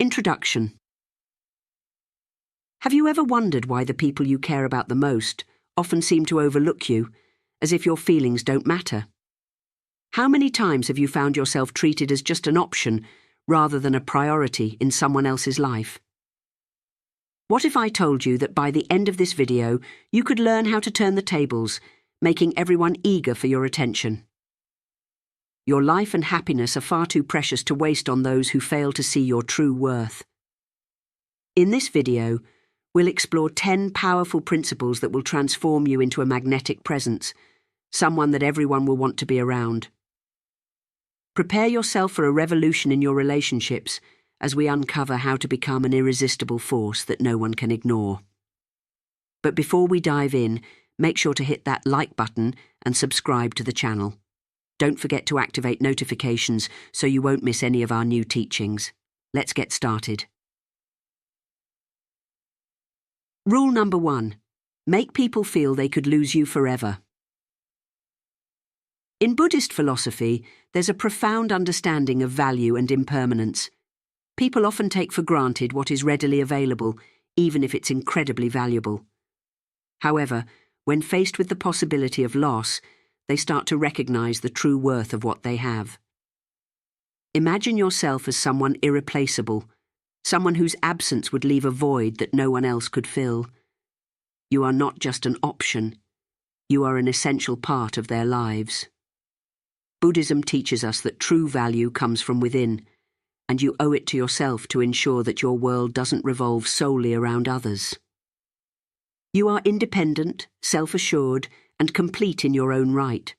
Introduction. Have you ever wondered why the people you care about the most often seem to overlook you, as if your feelings don't matter? How many times have you found yourself treated as just an option rather than a priority in someone else's life? What if I told you that by the end of this video, you could learn how to turn the tables, making everyone eager for your attention? Your life and happiness are far too precious to waste on those who fail to see your true worth. In this video, we'll explore 10 powerful principles that will transform you into a magnetic presence, someone that everyone will want to be around. Prepare yourself for a revolution in your relationships as we uncover how to become an irresistible force that no one can ignore. But before we dive in, make sure to hit that like button and subscribe to the channel. Don't forget to activate notifications so you won't miss any of our new teachings. Let's get started. Rule number 1. Make people feel they could lose you forever. In Buddhist philosophy, there's a profound understanding of value and impermanence. People often take for granted what is readily available, even if it's incredibly valuable. However, when faced with the possibility of loss, they start to recognize the true worth of what they have. Imagine yourself as someone irreplaceable, someone whose absence would leave a void that no one else could fill. You are not just an option, you are an essential part of their lives. Buddhism teaches us that true value comes from within, and you owe it to yourself to ensure that your world doesn't revolve solely around others. You are independent, self-assured, and complete in your own right.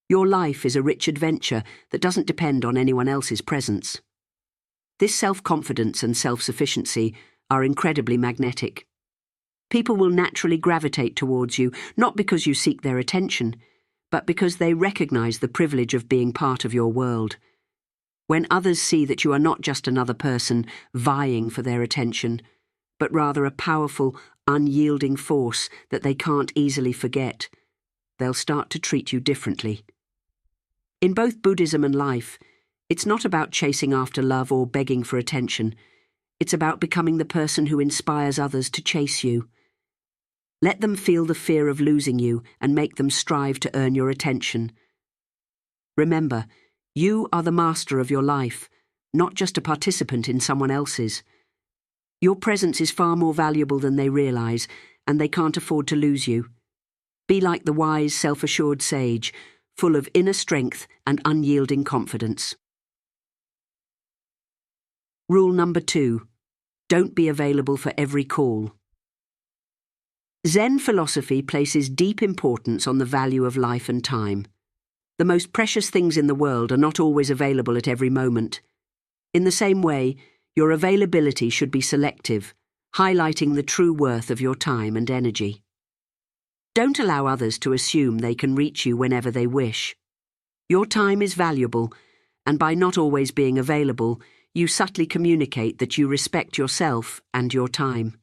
Your life is a rich adventure that doesn't depend on anyone else's presence. This self-confidence and self-sufficiency are incredibly magnetic. People will naturally gravitate towards you, not because you seek their attention, but because they recognize the privilege of being part of your world. When others see that you are not just another person vying for their attention, but rather a powerful, unyielding force that they can't easily forget, they'll start to treat you differently. In both Buddhism and life, it's not about chasing after love or begging for attention. It's about becoming the person who inspires others to chase you. Let them feel the fear of losing you and make them strive to earn your attention. Remember, you are the master of your life, not just a participant in someone else's. Your presence is far more valuable than they realize, and they can't afford to lose you. Be like the wise, self-assured sage, full of inner strength and unyielding confidence. Rule number 2. Don't be available for every call. Zen philosophy places deep importance on the value of life and time. The most precious things in the world are not always available at every moment. In the same way, your availability should be selective, highlighting the true worth of your time and energy. Don't allow others to assume they can reach you whenever they wish. Your time is valuable, and by not always being available, you subtly communicate that you respect yourself and your time.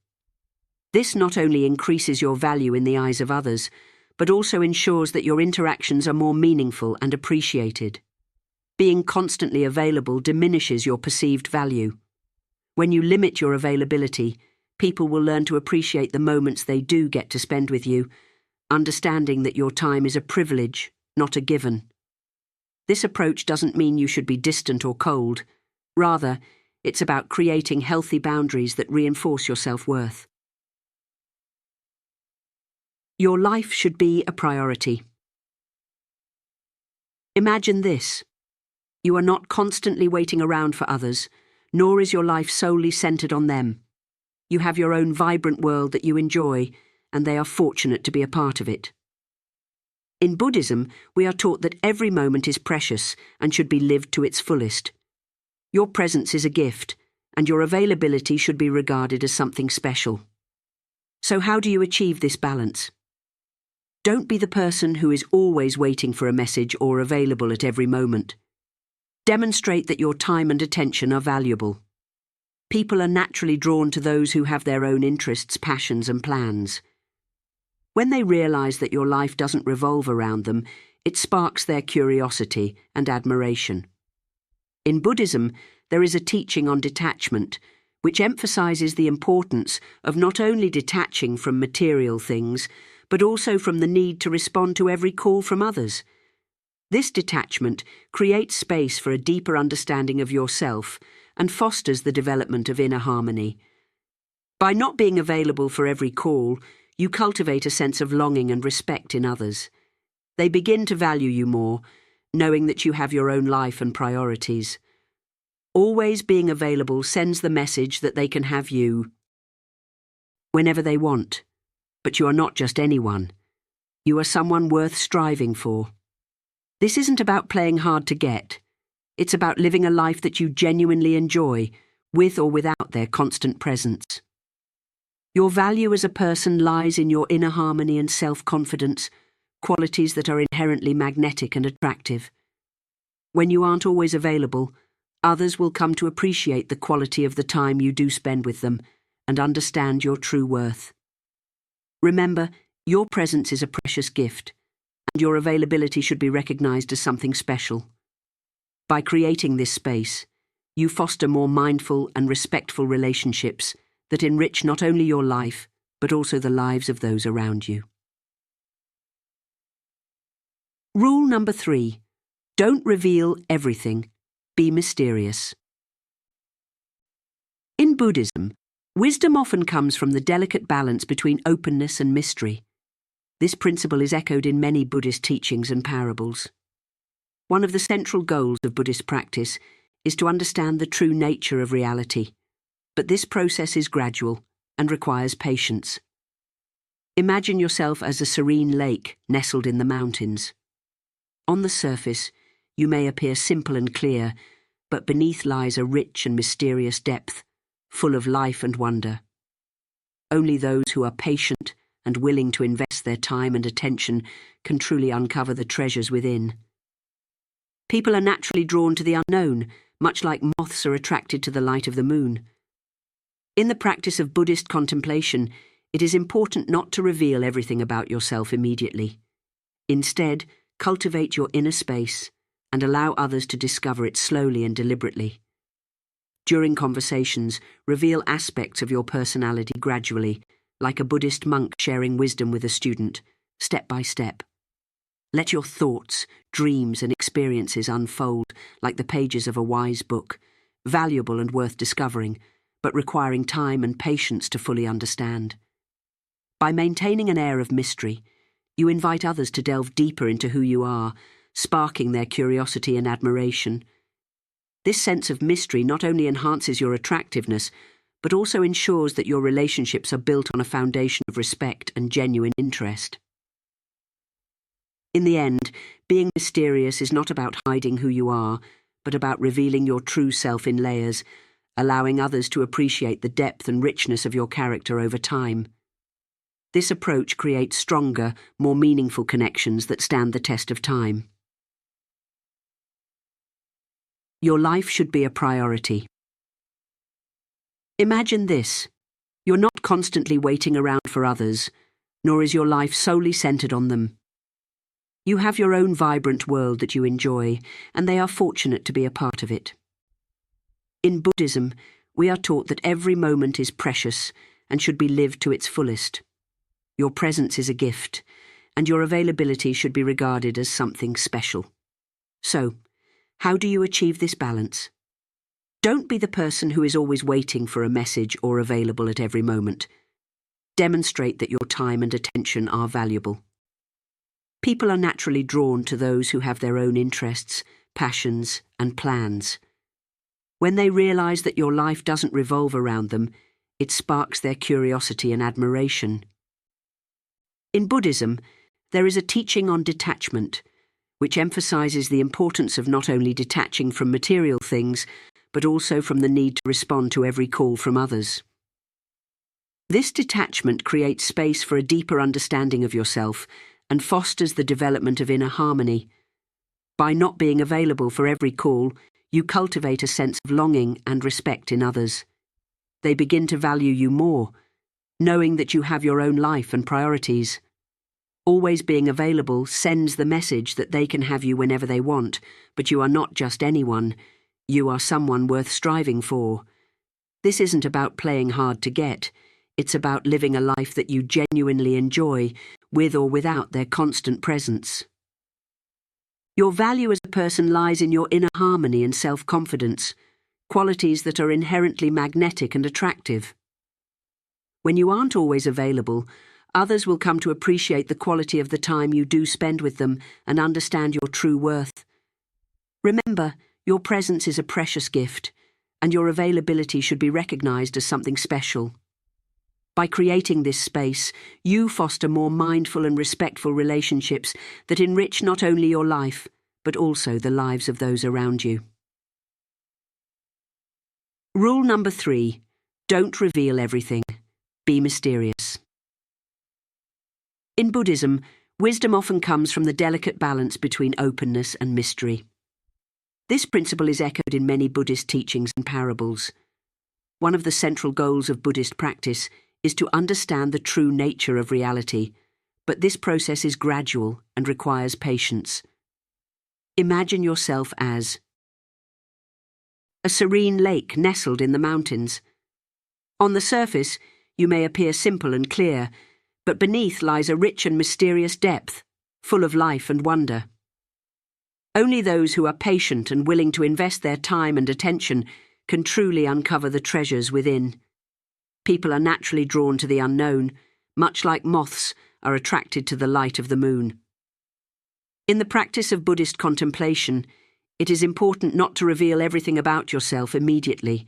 This not only increases your value in the eyes of others, but also ensures that your interactions are more meaningful and appreciated. Being constantly available diminishes your perceived value. When you limit your availability, people will learn to appreciate the moments they do get to spend with you, understanding that your time is a privilege, not a given. This approach doesn't mean you should be distant or cold. Rather, it's about creating healthy boundaries that reinforce your self-worth. Your life should be a priority. Imagine this. You are not constantly waiting around for others, nor is your life solely centered on them. You have your own vibrant world that you enjoy, and they are fortunate to be a part of it. In Buddhism, we are taught that every moment is precious and should be lived to its fullest. Your presence is a gift, and your availability should be regarded as something special. So how do you achieve this balance? Don't be the person who is always waiting for a message or available at every moment. Demonstrate that your time and attention are valuable. People are naturally drawn to those who have their own interests, passions, and plans. When they realize that your life doesn't revolve around them, it sparks their curiosity and admiration. In Buddhism, there is a teaching on detachment, which emphasizes the importance of not only detaching from material things, but also from the need to respond to every call from others. This detachment creates space for a deeper understanding of yourself and fosters the development of inner harmony. By not being available for every call, you cultivate a sense of longing and respect in others. They begin to value you more, knowing that you have your own life and priorities. Always being available sends the message that they can have you whenever they want. But you are not just anyone. You are someone worth striving for. This isn't about playing hard to get. It's about living a life that you genuinely enjoy, with or without their constant presence. Your value as a person lies in your inner harmony and self-confidence, qualities that are inherently magnetic and attractive. When you aren't always available, others will come to appreciate the quality of the time you do spend with them and understand your true worth. Remember, your presence is a precious gift, and your availability should be recognized as something special. By creating this space, you foster more mindful and respectful relationships that enrich not only your life, but also the lives of those around you. Rule number 3. Don't reveal everything. Be mysterious. In Buddhism, wisdom often comes from the delicate balance between openness and mystery. This principle is echoed in many Buddhist teachings and parables. One of the central goals of Buddhist practice is to understand the true nature of reality, but this process is gradual and requires patience. Imagine yourself as a serene lake nestled in the mountains. On the surface, you may appear simple and clear, but beneath lies a rich and mysterious depth, full of life and wonder. Only those who are patient and willing to invest their time and attention can truly uncover the treasures within. People are naturally drawn to the unknown, much like moths are attracted to the light of the moon. In the practice of Buddhist contemplation, it is important not to reveal everything about yourself immediately. Instead, cultivate your inner space and allow others to discover it slowly and deliberately. During conversations, reveal aspects of your personality gradually, like a Buddhist monk sharing wisdom with a student, step by step. Let your thoughts, dreams, and experiences unfold like the pages of a wise book, valuable and worth discovering, but requiring time and patience to fully understand. By maintaining an air of mystery, you invite others to delve deeper into who you are, sparking their curiosity and admiration. This sense of mystery not only enhances your attractiveness, but also ensures that your relationships are built on a foundation of respect and genuine interest. In the end, being mysterious is not about hiding who you are, but about revealing your true self in layers, allowing others to appreciate the depth and richness of your character over time. This approach creates stronger, more meaningful connections that stand the test of time. Your life should be a priority. Imagine this. You're not constantly waiting around for others, nor is your life solely centered on them. You have your own vibrant world that you enjoy, and they are fortunate to be a part of it. In Buddhism, we are taught that every moment is precious and should be lived to its fullest. Your presence is a gift, and your availability should be regarded as something special. So, how do you achieve this balance? Don't be the person who is always waiting for a message or available at every moment. Demonstrate that your time and attention are valuable. People are naturally drawn to those who have their own interests, passions, and plans. When they realize that your life doesn't revolve around them, it sparks their curiosity and admiration. In Buddhism, there is a teaching on detachment, which emphasizes the importance of not only detaching from material things, but also from the need to respond to every call from others. This detachment creates space for a deeper understanding of yourself and fosters the development of inner harmony. By not being available for every call, you cultivate a sense of longing and respect in others. They begin to value you more, knowing that you have your own life and priorities. Always being available sends the message that they can have you whenever they want, but you are not just anyone. You are someone worth striving for. This isn't about playing hard to get. It's about living a life that you genuinely enjoy, with or without their constant presence. Your value as a person lies in your inner harmony and self-confidence, qualities that are inherently magnetic and attractive. When you aren't always available, others will come to appreciate the quality of the time you do spend with them and understand your true worth. Remember, your presence is a precious gift, and your availability should be recognized as something special. By creating this space, you foster more mindful and respectful relationships that enrich not only your life, but also the lives of those around you. Rule number 3: don't reveal everything. Be mysterious. In Buddhism, wisdom often comes from the delicate balance between openness and mystery. This principle is echoed in many Buddhist teachings and parables. One of the central goals of Buddhist practice is to understand the true nature of reality, but this process is gradual and requires patience. Imagine yourself as a serene lake nestled in the mountains. On the surface, you may appear simple and clear, but beneath lies a rich and mysterious depth, full of life and wonder. Only those who are patient and willing to invest their time and attention can truly uncover the treasures within. People are naturally drawn to the unknown, much like moths are attracted to the light of the moon. In the practice of Buddhist contemplation, it is important not to reveal everything about yourself immediately.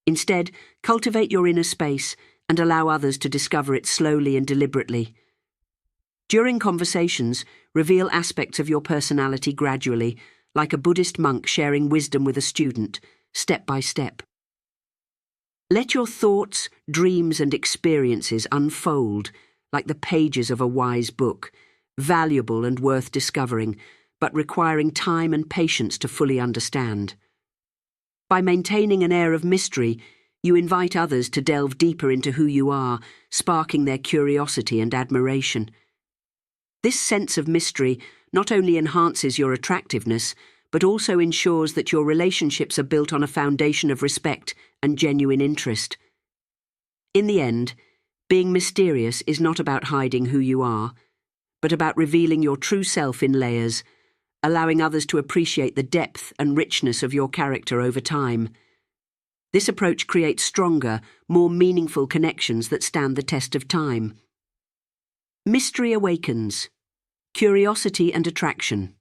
Instead, cultivate your inner space and allow others to discover it slowly and deliberately. During conversations, reveal aspects of your personality gradually, like a Buddhist monk sharing wisdom with a student, step by step. Let your thoughts, dreams, and experiences unfold like the pages of a wise book, valuable and worth discovering, but requiring time and patience to fully understand. By maintaining an air of mystery, you invite others to delve deeper into who you are, sparking their curiosity and admiration. This sense of mystery not only enhances your attractiveness, but also ensures that your relationships are built on a foundation of respect and genuine interest. In the end, being mysterious is not about hiding who you are, but about revealing your true self in layers, allowing others to appreciate the depth and richness of your character over time. This approach creates stronger, more meaningful connections that stand the test of time. Mystery awakens curiosity and attraction.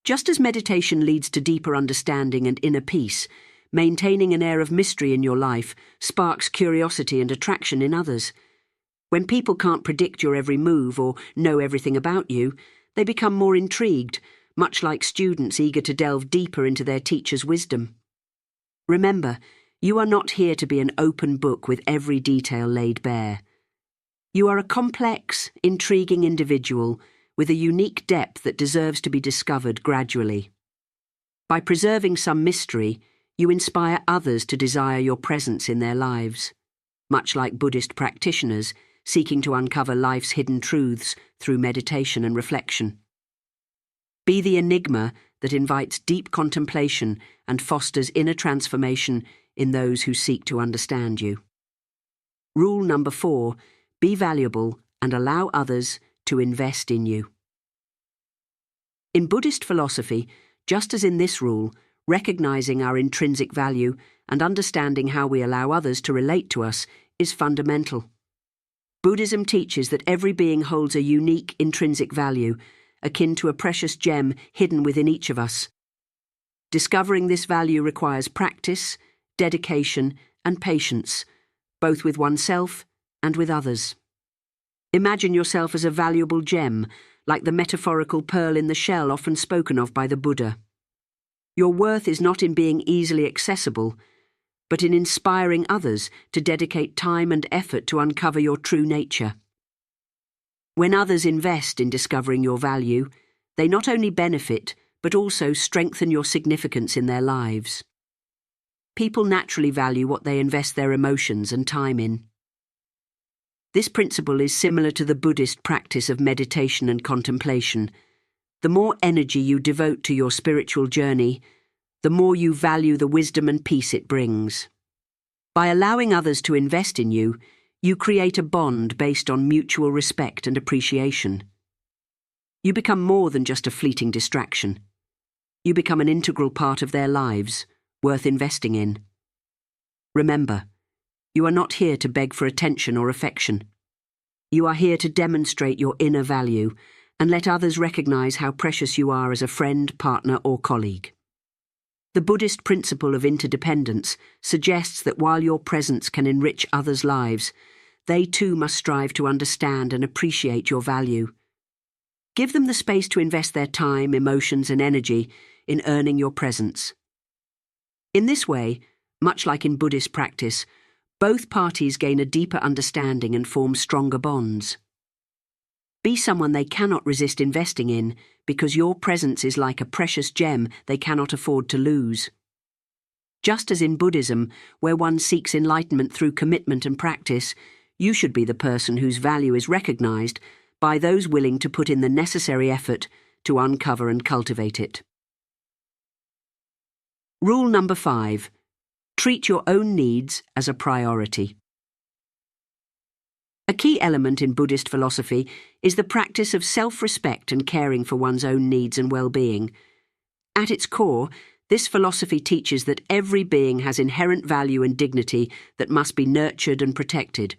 Just as meditation leads to deeper understanding and inner peace, maintaining an air of mystery in your life sparks curiosity and attraction in others. When people can't predict your every move or know everything about you, they become more intrigued, much like students eager to delve deeper into their teacher's wisdom. Remember, you are not here to be an open book with every detail laid bare. You are a complex, intriguing individual with a unique depth that deserves to be discovered gradually. By preserving some mystery, you inspire others to desire your presence in their lives, much like Buddhist practitioners seeking to uncover life's hidden truths through meditation and reflection. Be the enigma that invites deep contemplation and fosters inner transformation in those who seek to understand you. Rule number 4: be valuable and allow others to invest in you. In Buddhist philosophy, just as in this rule, recognizing our intrinsic value and understanding how we allow others to relate to us is fundamental. Buddhism teaches that every being holds a unique intrinsic value, akin to a precious gem hidden within each of us. Discovering this value requires practice, dedication, and patience, both with oneself and with others. Imagine yourself as a valuable gem, like the metaphorical pearl in the shell often spoken of by the Buddha. Your worth is not in being easily accessible, but in inspiring others to dedicate time and effort to uncover your true nature. When others invest in discovering your value, they not only benefit, but also strengthen your significance in their lives. People naturally value what they invest their emotions and time in. This principle is similar to the Buddhist practice of meditation and contemplation. The more energy you devote to your spiritual journey, the more you value the wisdom and peace it brings. By allowing others to invest in you, you create a bond based on mutual respect and appreciation. You become more than just a fleeting distraction. You become an integral part of their lives, worth investing in. Remember, you are not here to beg for attention or affection. You are here to demonstrate your inner value and let others recognize how precious you are as a friend, partner, or colleague. The Buddhist principle of interdependence suggests that while your presence can enrich others' lives, they too must strive to understand and appreciate your value. Give them the space to invest their time, emotions, and energy in earning your presence. In this way, much like in Buddhist practice, both parties gain a deeper understanding and form stronger bonds. Be someone they cannot resist investing in, because your presence is like a precious gem they cannot afford to lose. Just as in Buddhism, where one seeks enlightenment through commitment and practice, you should be the person whose value is recognized by those willing to put in the necessary effort to uncover and cultivate it. Rule number 5. Treat your own needs as a priority. A key element in Buddhist philosophy is the practice of self-respect and caring for one's own needs and well-being. At its core, this philosophy teaches that every being has inherent value and dignity that must be nurtured and protected.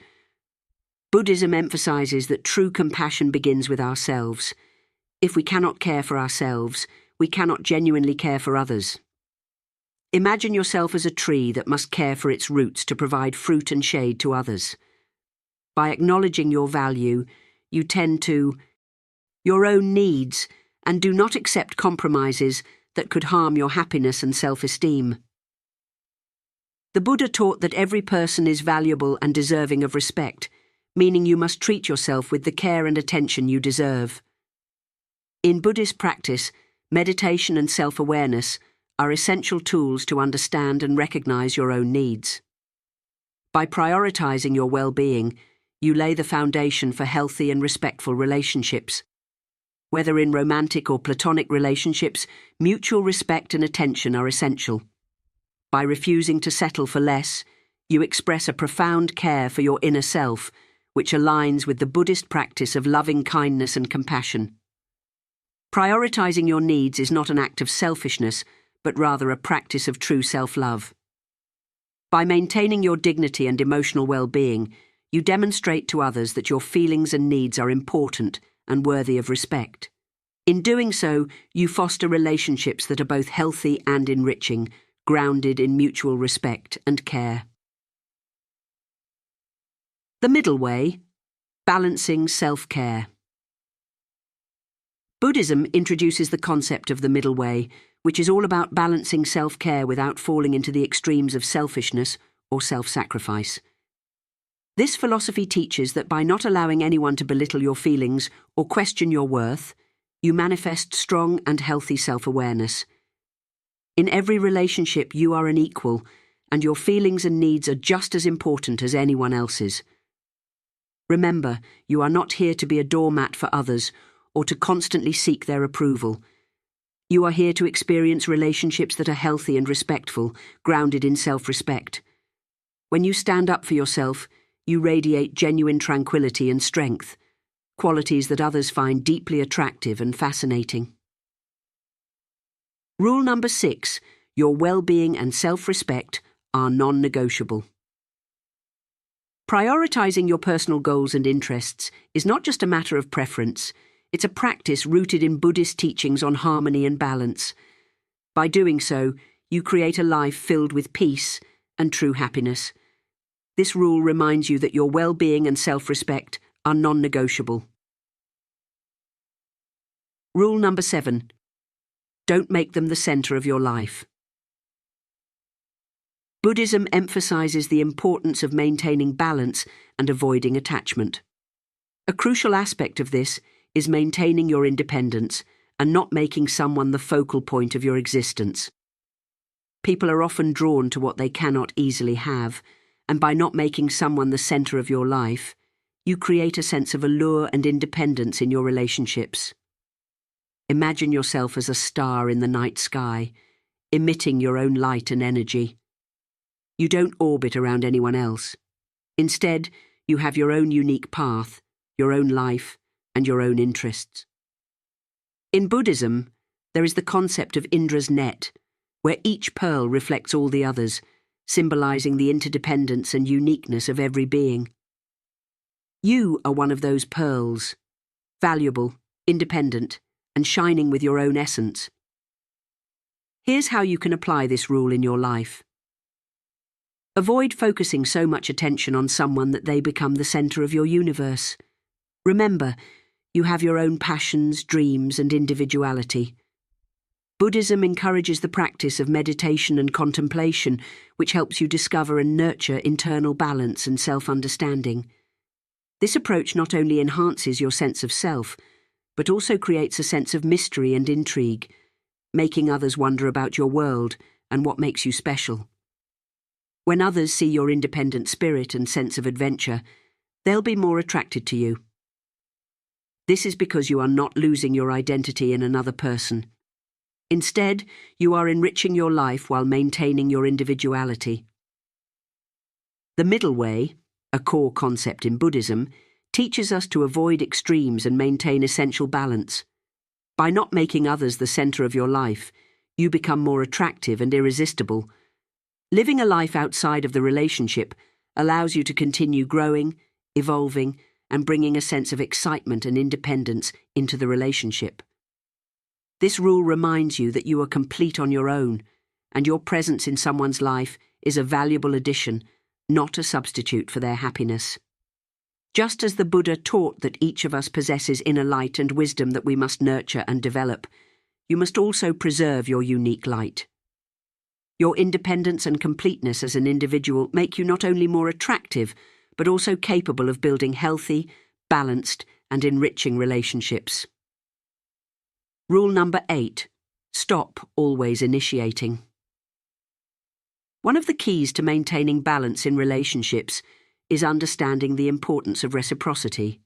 Buddhism emphasizes that true compassion begins with ourselves. If we cannot care for ourselves, we cannot genuinely care for others. Imagine yourself as a tree that must care for its roots to provide fruit and shade to others. By acknowledging your value, you tend to your own needs and do not accept compromises that could harm your happiness and self-esteem. The Buddha taught that every person is valuable and deserving of respect, meaning you must treat yourself with the care and attention you deserve. In Buddhist practice, meditation and self-awareness are essential tools to understand and recognize your own needs. By prioritizing your well-being, you lay the foundation for healthy and respectful relationships. Whether in romantic or platonic relationships, mutual respect and attention are essential. By refusing to settle for less, you express a profound care for your inner self, which aligns with the Buddhist practice of loving kindness and compassion. Prioritizing your needs is not an act of selfishness, but rather a practice of true self-love. By maintaining your dignity and emotional well-being, you demonstrate to others that your feelings and needs are important and worthy of respect. In doing so, you foster relationships that are both healthy and enriching, grounded in mutual respect and care. The middle way, balancing self-care. Buddhism introduces the concept of the middle way, which is all about balancing self-care without falling into the extremes of selfishness or self-sacrifice. This philosophy teaches that by not allowing anyone to belittle your feelings or question your worth, you manifest strong and healthy self-awareness. In every relationship, you are an equal, and your feelings and needs are just as important as anyone else's. Remember, you are not here to be a doormat for others or to constantly seek their approval. You are here to experience relationships that are healthy and respectful, grounded in self-respect. When you stand up for yourself, you radiate genuine tranquility and strength, qualities that others find deeply attractive and fascinating. Rule number 6, your well-being and self-respect are non-negotiable. Prioritizing your personal goals and interests is not just a matter of preference, it's a practice rooted in Buddhist teachings on harmony and balance. By doing so, you create a life filled with peace and true happiness. This rule reminds you that your well-being and self-respect are non-negotiable. Rule number 7. Don't make them the center of your life. Buddhism emphasizes the importance of maintaining balance and avoiding attachment. A crucial aspect of this is maintaining your independence and not making someone the focal point of your existence. People are often drawn to what they cannot easily have, and by not making someone the center of your life, you create a sense of allure and independence in your relationships. Imagine yourself as a star in the night sky. emitting your own light and energy. You don't orbit around anyone else. Instead, you have your own unique path, your own life, and your own interests. In Buddhism, there is the concept of Indra's net, where each pearl reflects all the others, symbolizing the interdependence and uniqueness of every being. You are one of those pearls, valuable, independent, and shining with your own essence. Here's how you can apply this rule in your life. Avoid focusing so much attention on someone that they become the center of your universe. Remember, you have your own passions, dreams, and individuality. Buddhism encourages the practice of meditation and contemplation, which helps you discover and nurture internal balance and self-understanding. This approach not only enhances your sense of self, but also creates a sense of mystery and intrigue, making others wonder about your world and what makes you special. When others see your independent spirit and sense of adventure, they'll be more attracted to you. This is because you are not losing your identity in another person. Instead, you are enriching your life while maintaining your individuality. The middle way, a core concept in Buddhism, teaches us to avoid extremes and maintain essential balance. By not making others the center of your life, you become more attractive and irresistible. Living a life outside of the relationship allows you to continue growing, evolving, and bringing a sense of excitement and independence into the relationship. This rule reminds you that you are complete on your own, and your presence in someone's life is a valuable addition, not a substitute for their happiness. Just as the Buddha taught that each of us possesses inner light and wisdom that we must nurture and develop, you must also preserve your unique light. Your independence and completeness as an individual make you not only more attractive, but also capable of building healthy, balanced, and enriching relationships. Rule number 8. Stop always initiating. One of the keys to maintaining balance in relationships is understanding the importance of reciprocity.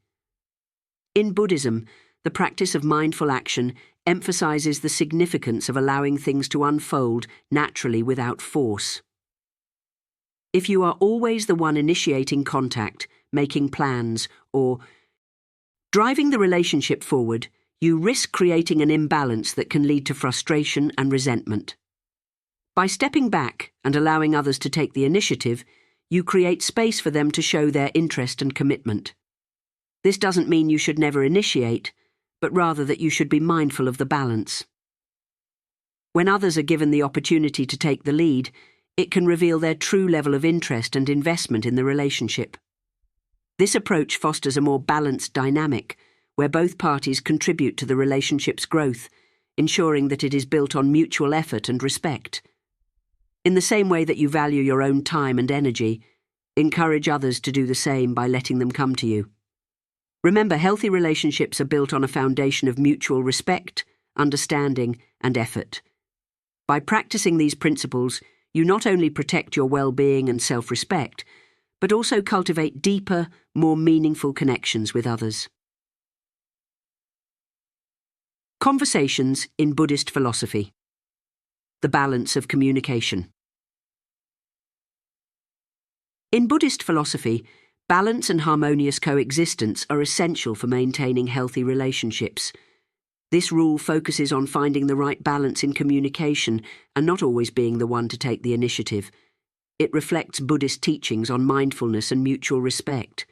In Buddhism, the practice of mindful action emphasizes the significance of allowing things to unfold naturally without force. If you are always the one initiating contact, making plans, or driving the relationship forward, you risk creating an imbalance that can lead to frustration and resentment. By stepping back and allowing others to take the initiative, you create space for them to show their interest and commitment. This doesn't mean you should never initiate, but rather that you should be mindful of the balance. When others are given the opportunity to take the lead, it can reveal their true level of interest and investment in the relationship. This approach fosters a more balanced dynamic, where both parties contribute to the relationship's growth, ensuring that it is built on mutual effort and respect. In the same way that you value your own time and energy, encourage others to do the same by letting them come to you. Remember, healthy relationships are built on a foundation of mutual respect, understanding, and effort. By practicing these principles, you not only protect your well-being and self-respect, but also cultivate deeper, more meaningful connections with others. Conversations in Buddhist philosophy. The balance of communication. In Buddhist philosophy, balance and harmonious coexistence are essential for maintaining healthy relationships. This rule focuses on finding the right balance in communication and not always being the one to take the initiative. It reflects Buddhist teachings on mindfulness and mutual respect.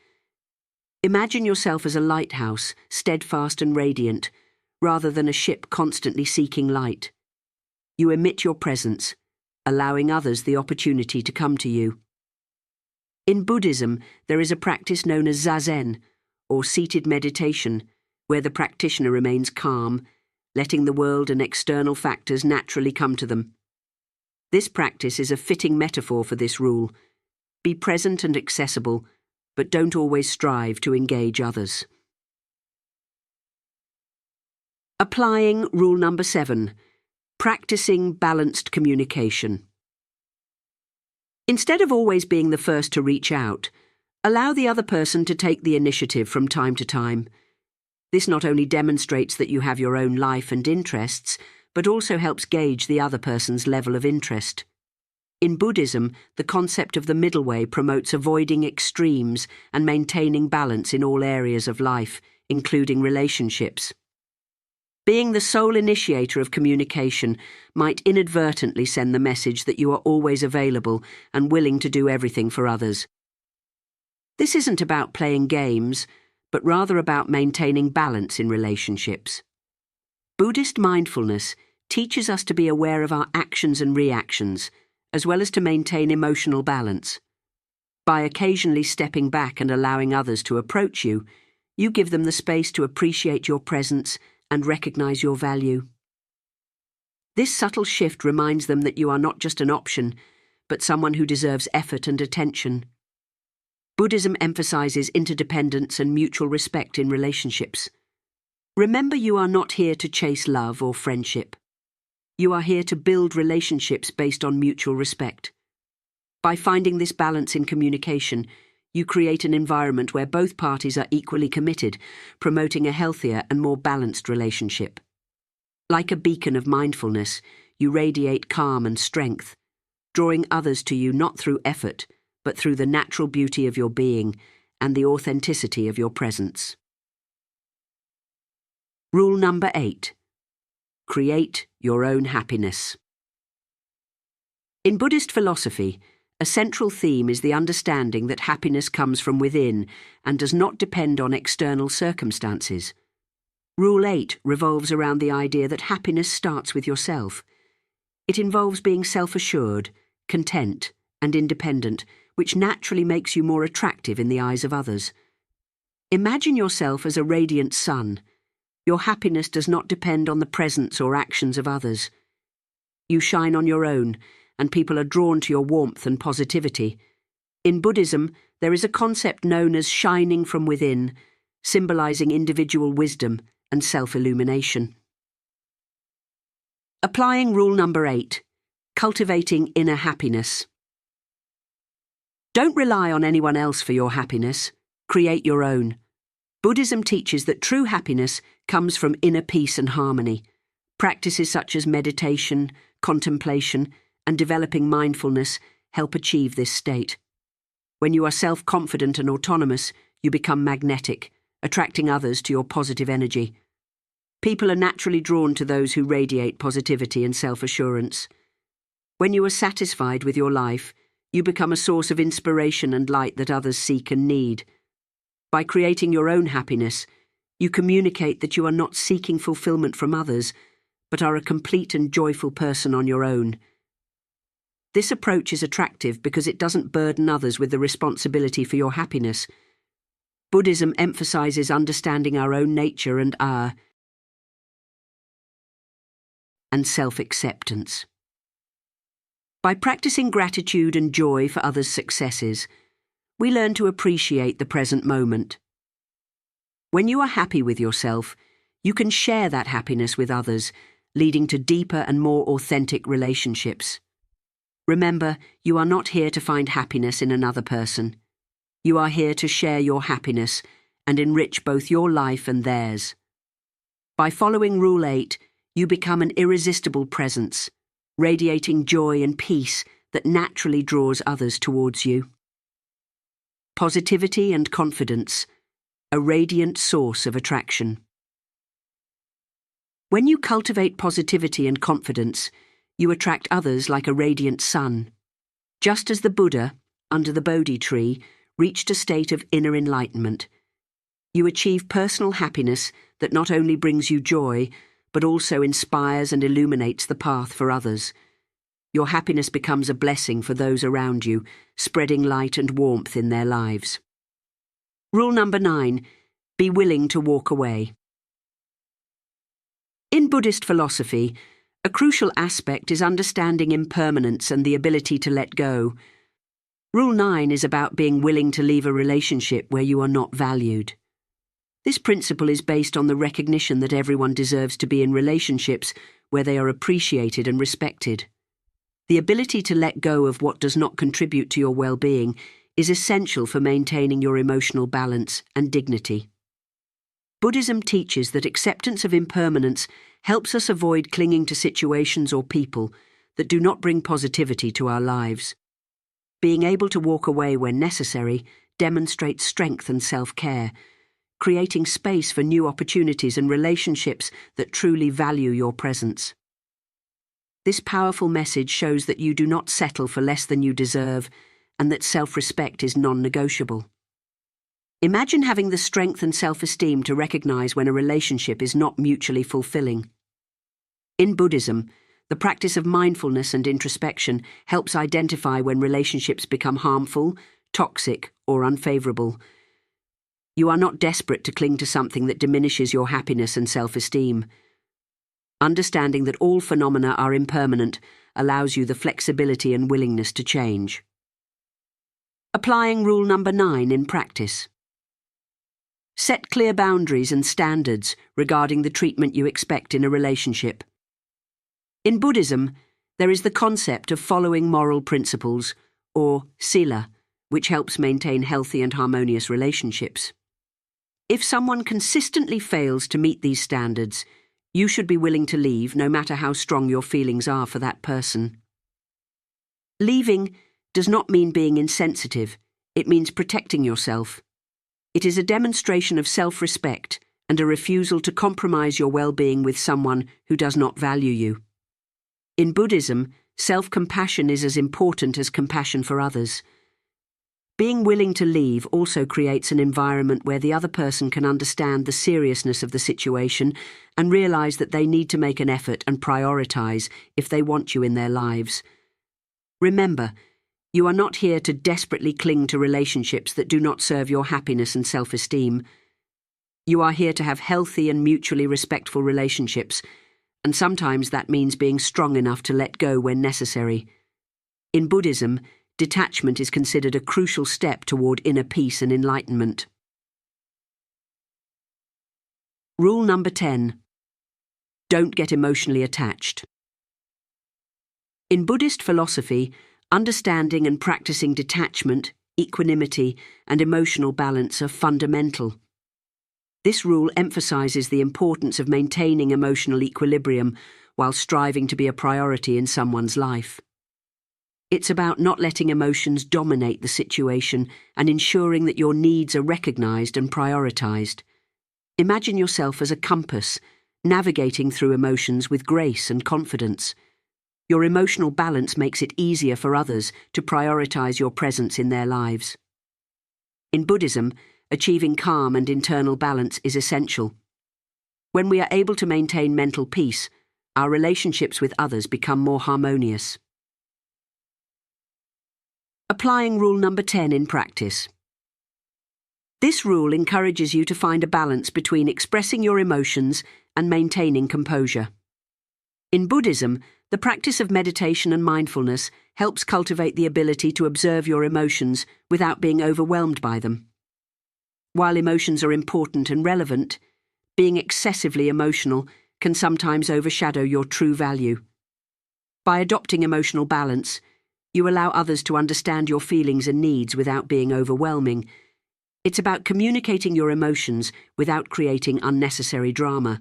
Imagine yourself as a lighthouse, steadfast and radiant, rather than a ship constantly seeking light. You emit your presence, allowing others the opportunity to come to you. In Buddhism, there is a practice known as zazen, or seated meditation, where the practitioner remains calm, letting the world and external factors naturally come to them. This practice is a fitting metaphor for this rule. Be present and accessible, but don't always strive to engage others. Applying rule number 7. Practicing balanced communication. Instead of always being the first to reach out, allow the other person to take the initiative from time to time. This not only demonstrates that you have your own life and interests, but also helps gauge the other person's level of interest. In Buddhism, the concept of the middle way promotes avoiding extremes and maintaining balance in all areas of life, including relationships. Being the sole initiator of communication might inadvertently send the message that you are always available and willing to do everything for others. This isn't about playing games, but rather about maintaining balance in relationships. Buddhist mindfulness teaches us to be aware of our actions and reactions, as well as to maintain emotional balance. By occasionally stepping back and allowing others to approach you, you give them the space to appreciate your presence and recognize your value. This subtle shift reminds them that you are not just an option, but someone who deserves effort and attention. Buddhism emphasizes interdependence and mutual respect in relationships. Remember, you are not here to chase love or friendship. You are here to build relationships based on mutual respect. By finding this balance in communication, you create an environment where both parties are equally committed, promoting a healthier and more balanced relationship. Like a beacon of mindfulness, you radiate calm and strength, drawing others to you not through effort, but through the natural beauty of your being and the authenticity of your presence. Rule number 8. Create your own happiness. In Buddhist philosophy, a central theme is the understanding that happiness comes from within and does not depend on external circumstances. Rule 8 revolves around the idea that happiness starts with yourself. It involves being self-assured, content, and independent, which naturally makes you more attractive in the eyes of others. Imagine yourself as a radiant sun. Your happiness does not depend on the presence or actions of others. You shine on your own, and people are drawn to your warmth and positivity. In Buddhism, there is a concept known as shining from within, symbolizing individual wisdom and self-illumination. Applying rule number 8, cultivating inner happiness. Don't rely on anyone else for your happiness. Create your own. Buddhism teaches that true happiness comes from inner peace and harmony. Practices such as meditation, contemplation, and developing mindfulness help achieve this state. When you are self-confident and autonomous, you become magnetic, attracting others to your positive energy. People are naturally drawn to those who radiate positivity and self-assurance. When you are satisfied with your life, you become a source of inspiration and light that others seek and need. By creating your own happiness, you communicate that you are not seeking fulfillment from others, but are a complete and joyful person on your own. This approach is attractive because it doesn't burden others with the responsibility for your happiness. Buddhism emphasizes understanding our own nature and self-acceptance. By practicing gratitude and joy for others' successes, we learn to appreciate the present moment. When you are happy with yourself, you can share that happiness with others, leading to deeper and more authentic relationships. Remember, you are not here to find happiness in another person. You are here to share your happiness and enrich both your life and theirs. By following Rule 8, you become an irresistible presence, radiating joy and peace that naturally draws others towards you. Positivity and confidence, a radiant source of attraction. When you cultivate positivity and confidence, you attract others like a radiant sun. Just as the Buddha, under the Bodhi tree, reached a state of inner enlightenment, you achieve personal happiness that not only brings you joy, but also inspires and illuminates the path for others. Your happiness becomes a blessing for those around you, spreading light and warmth in their lives. Rule number 9, be willing to walk away. In Buddhist philosophy, a crucial aspect is understanding impermanence and the ability to let go. Rule 9 is about being willing to leave a relationship where you are not valued. This principle is based on the recognition that everyone deserves to be in relationships where they are appreciated and respected. The ability to let go of what does not contribute to your well-being is essential for maintaining your emotional balance and dignity. Buddhism teaches that acceptance of impermanence helps us avoid clinging to situations or people that do not bring positivity to our lives. Being able to walk away when necessary demonstrates strength and self-care, creating space for new opportunities and relationships that truly value your presence. This powerful message shows that you do not settle for less than you deserve and that self-respect is non-negotiable. Imagine having the strength and self-esteem to recognize when a relationship is not mutually fulfilling. In Buddhism, the practice of mindfulness and introspection helps identify when relationships become harmful, toxic, or unfavorable. You are not desperate to cling to something that diminishes your happiness and self-esteem. Understanding that all phenomena are impermanent allows you the flexibility and willingness to change. Applying rule number 9 in practice. Set clear boundaries and standards regarding the treatment you expect in a relationship. In Buddhism, there is the concept of following moral principles, or sila, which helps maintain healthy and harmonious relationships. If someone consistently fails to meet these standards, you should be willing to leave no matter how strong your feelings are for that person. Leaving does not mean being insensitive, it means protecting yourself. It is a demonstration of self-respect and a refusal to compromise your well-being with someone who does not value you. In Buddhism, self-compassion is as important as compassion for others. Being willing to leave also creates an environment where the other person can understand the seriousness of the situation and realize that they need to make an effort and prioritize if they want you in their lives. Remember, you are not here to desperately cling to relationships that do not serve your happiness and self-esteem. You are here to have healthy and mutually respectful relationships, and sometimes that means being strong enough to let go when necessary. In Buddhism, detachment is considered a crucial step toward inner peace and enlightenment. Rule number 10. Don't get emotionally attached. In Buddhist philosophy, understanding and practicing detachment, equanimity, and emotional balance are fundamental. This rule emphasizes the importance of maintaining emotional equilibrium while striving to be a priority in someone's life. It's about not letting emotions dominate the situation and ensuring that your needs are recognized and prioritized. Imagine yourself as a compass, navigating through emotions with grace and confidence. Your emotional balance makes it easier for others to prioritize your presence in their lives. In Buddhism, achieving calm and internal balance is essential. When we are able to maintain mental peace, our relationships with others become more harmonious. Applying rule number 10 in practice. This rule encourages you to find a balance between expressing your emotions and maintaining composure. In Buddhism, the practice of meditation and mindfulness helps cultivate the ability to observe your emotions without being overwhelmed by them. While emotions are important and relevant, being excessively emotional can sometimes overshadow your true value. By adopting emotional balance, you allow others to understand your feelings and needs without being overwhelming. It's about communicating your emotions without creating unnecessary drama.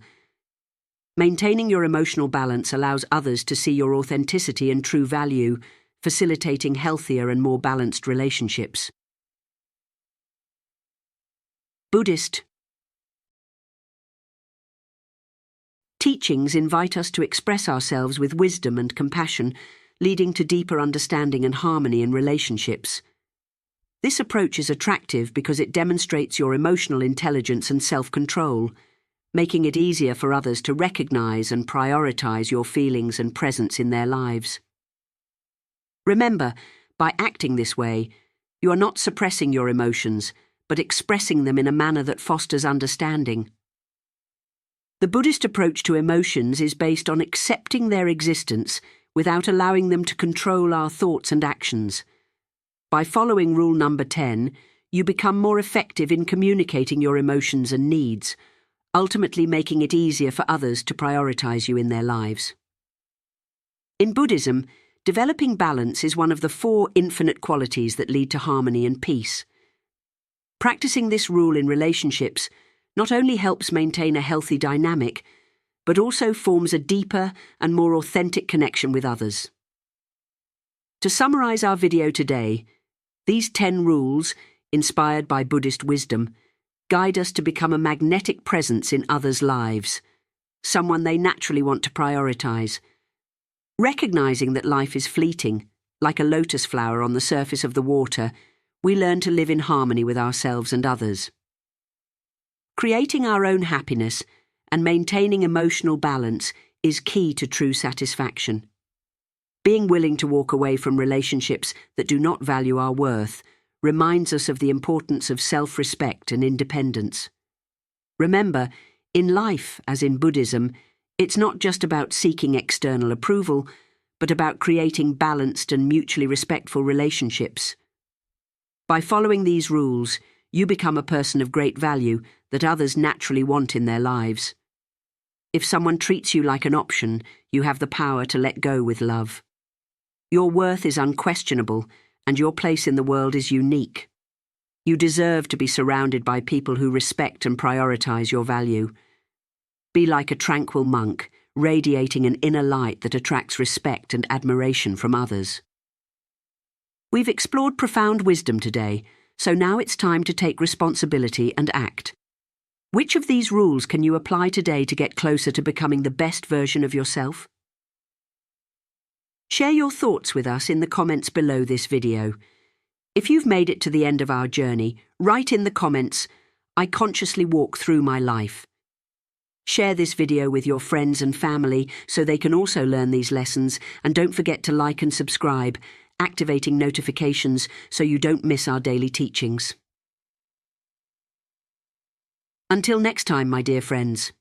Maintaining your emotional balance allows others to see your authenticity and true value, facilitating healthier and more balanced relationships. Buddhist teachings invite us to express ourselves with wisdom and compassion, leading to deeper understanding and harmony in relationships. This approach is attractive because it demonstrates your emotional intelligence and self-control, making it easier for others to recognize and prioritize your feelings and presence in their lives. Remember, by acting this way, you are not suppressing your emotions, but expressing them in a manner that fosters understanding. The Buddhist approach to emotions is based on accepting their existence without allowing them to control our thoughts and actions. By following rule number 10, you become more effective in communicating your emotions and needs, ultimately making it easier for others to prioritize you in their lives. In Buddhism, developing balance is one of the 4 infinite qualities that lead to harmony and peace. Practicing this rule in relationships not only helps maintain a healthy dynamic, but also forms a deeper and more authentic connection with others. To summarize our video today, these 10 rules, inspired by Buddhist wisdom, guide us to become a magnetic presence in others' lives, someone they naturally want to prioritize. Recognizing that life is fleeting, like a lotus flower on the surface of the water, we learn to live in harmony with ourselves and others. Creating our own happiness and maintaining emotional balance is key to true satisfaction. Being willing to walk away from relationships that do not value our worth reminds us of the importance of self-respect and independence. Remember, in life, as in Buddhism, it's not just about seeking external approval, but about creating balanced and mutually respectful relationships. By following these rules, you become a person of great value that others naturally want in their lives. If someone treats you like an option, you have the power to let go with love. Your worth is unquestionable, and your place in the world is unique. You deserve to be surrounded by people who respect and prioritize your value. Be like a tranquil monk, radiating an inner light that attracts respect and admiration from others. We've explored profound wisdom today, so now it's time to take responsibility and act. Which of these rules can you apply today to get closer to becoming the best version of yourself? Share your thoughts with us in the comments below this video. If you've made it to the end of our journey, write in the comments, "I consciously walk through my life." Share this video with your friends and family so they can also learn these lessons, and don't forget to like and subscribe, activating notifications so you don't miss our daily teachings. Until next time, my dear friends.